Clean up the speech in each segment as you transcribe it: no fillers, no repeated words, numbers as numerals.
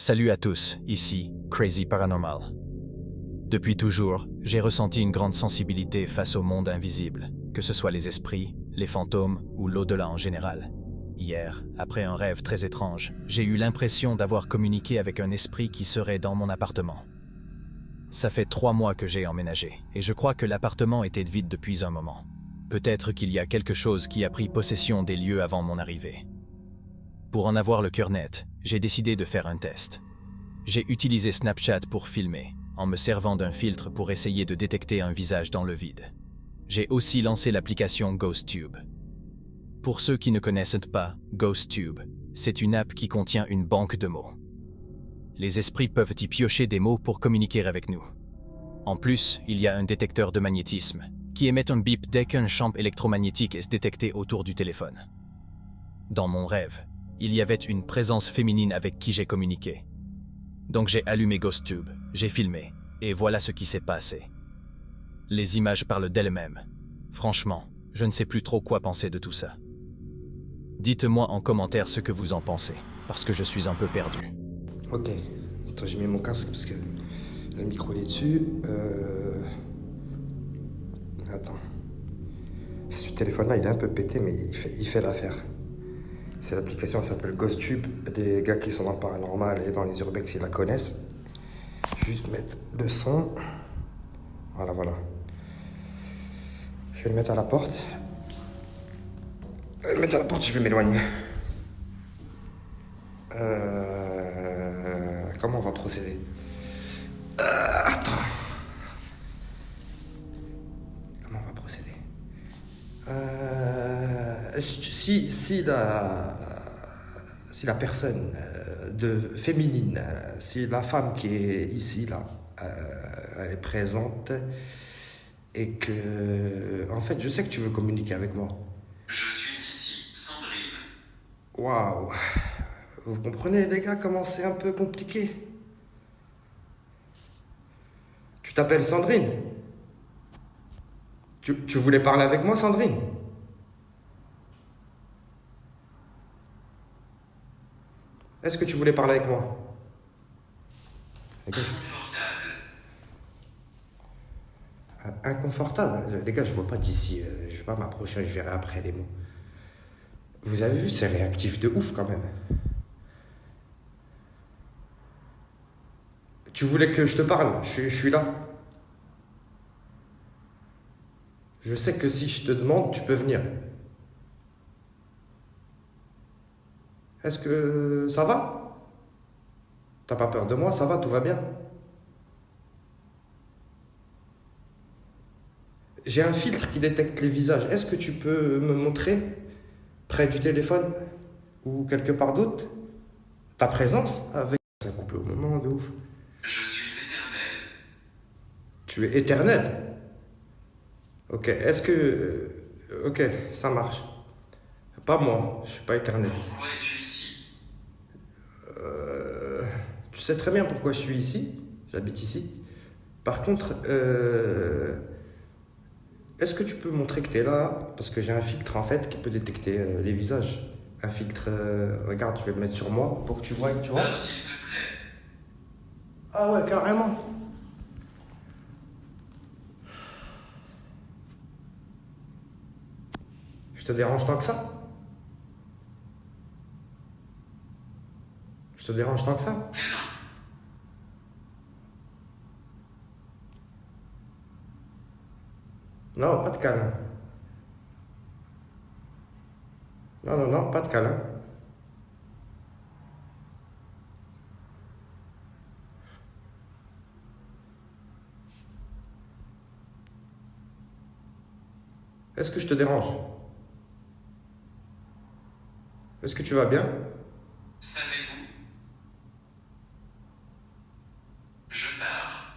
Salut à tous, ici Crazy Paranormal. Depuis toujours, j'ai ressenti une grande sensibilité face au monde invisible, que ce soit les esprits, les fantômes ou l'au-delà en général. Hier, après un rêve très étrange, j'ai eu l'impression d'avoir communiqué avec un esprit qui serait dans mon appartement. Ça fait 3 mois que j'ai emménagé, et je crois que l'appartement était vide depuis un moment. Peut-être qu'il y a quelque chose qui a pris possession des lieux avant mon arrivée. Pour en avoir le cœur net, j'ai décidé de faire un test. J'ai utilisé Snapchat pour filmer, en me servant d'un filtre pour essayer de détecter un visage dans le vide. J'ai aussi lancé l'application GhostTube. Pour ceux qui ne connaissent pas, GhostTube, c'est une app qui contient une banque de mots. Les esprits peuvent y piocher des mots pour communiquer avec nous. En plus, il y a un détecteur de magnétisme, qui émet un bip dès qu'un champ électromagnétique est détecté autour du téléphone. Dans mon rêve, il y avait une présence féminine avec qui j'ai communiqué. Donc j'ai allumé GhostTube, j'ai filmé, et voilà ce qui s'est passé. Les images parlent d'elles-mêmes. Franchement, je ne sais plus trop quoi penser de tout ça. Dites-moi en commentaire ce que vous en pensez, parce que je suis un peu perdu. Ok. Attends, j'ai mis mon casque parce que le micro il est dessus. Attends. Ce téléphone-là, il est un peu pété, mais il fait l'affaire. C'est l'application, elle s'appelle GhostTube. Des gars qui sont dans le paranormal et dans les urbex, ils la connaissent. Juste mettre le son. Voilà. Je vais le mettre à la porte. Je vais m'éloigner. Comment on va procéder? Attends. Comment on va procéder? Si la personne féminine, si la femme qui est ici, là, elle est présente et que... En fait, je sais que tu veux communiquer avec moi. Je suis ici, Sandrine. Waouh. Vous comprenez, les gars, comment c'est un peu compliqué? Tu t'appelles Sandrine? Tu voulais parler avec moi, Sandrine? Est-ce que tu voulais parler avec moi? Les gars, inconfortable. Les gars, je vois pas d'ici. Je vais pas m'approcher, je verrai après les mots. Vous avez vu, c'est réactif de ouf quand même. Tu voulais que je te parle, je suis là. Je sais que si je te demande, tu peux venir. Est-ce que ça va? T'as pas peur de moi, ça va, tout va bien? J'ai un filtre qui détecte les visages. Est-ce que tu peux me montrer, près du téléphone ou quelque part d'autre, ta présence avec... Ça a coupé au moment de ouf. Je suis éternel. Tu es éternel? Ok, est-ce que... Ok, ça marche. Pas moi, je suis pas éternel. Pourquoi es-tu ici? Tu sais très bien pourquoi je suis ici. J'habite ici. Par contre, est-ce que tu peux montrer que tu es là? Parce que j'ai un filtre en fait qui peut détecter les visages. Un filtre, regarde, je vais le mettre sur moi pour que tu vois, tu vois. S'il te plaît. Ah ouais, carrément. Je te dérange tant que ça? Je te dérange tant que ça? Non, pas de câlin. Non, pas de câlin. Est-ce que je te dérange? Est-ce que tu vas bien? Savez-vous? Je pars.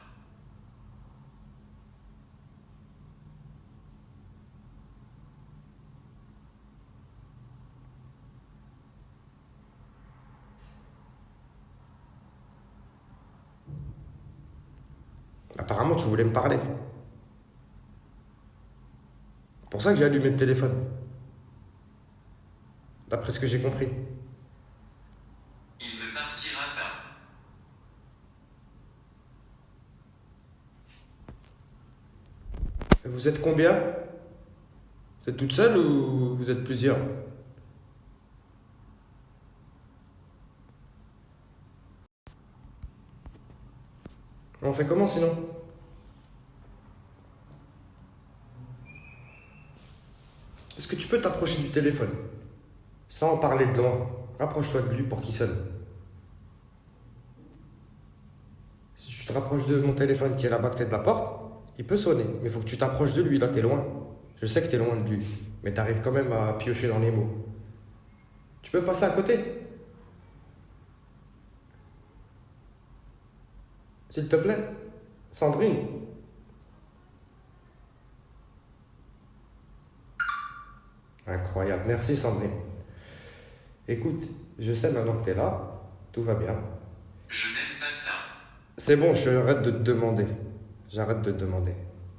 Apparemment, tu voulais me parler. C'est pour ça que j'ai allumé le téléphone. D'après ce que j'ai compris. Il ne partira pas. Vous êtes combien? Vous êtes toute seule ou vous êtes plusieurs? On fait comment sinon? Est-ce que tu peux t'approcher du téléphone? Sans parler de loin. Rapproche-toi de lui pour qu'il sonne. Si tu te rapproches de mon téléphone qui est là-bas à côté de la porte, il peut sonner. Mais il faut que tu t'approches de lui, là t'es loin. Je sais que t'es loin de lui. Mais t'arrives quand même à piocher dans les mots. Tu peux passer à côté? S'il te plaît? Sandrine? Incroyable. Merci Sandrine. Écoute, je sais maintenant que t'es là. Tout va bien. Je n'aime pas ça. C'est bon, j'arrête de te demander. J'arrête de te demander.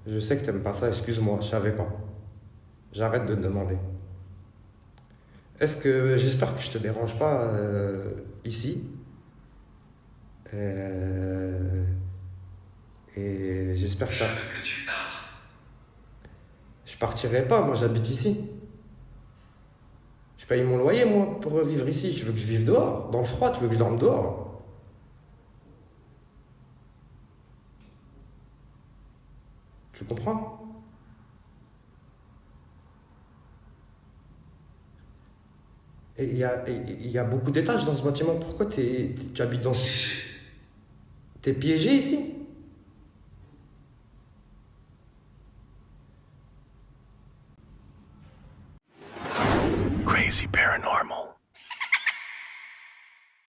Je sais que t'aimes pas ça, excuse-moi, je savais pas. J'arrête de te demander. Est-ce que j'espère que je te dérange pas ici. Et j'espère que Je ça. veux que tu partes. Je partirai pas, moi j'habite ici. Je paye mon loyer moi pour vivre ici. Je veux que je vive dehors. Dans le froid, tu veux que je dorme dehors. Tu comprends? Et il y a beaucoup d'étages dans ce bâtiment. Pourquoi tu habites dans ce... Piégé. T'es piégé ici? Crazy Paranormal.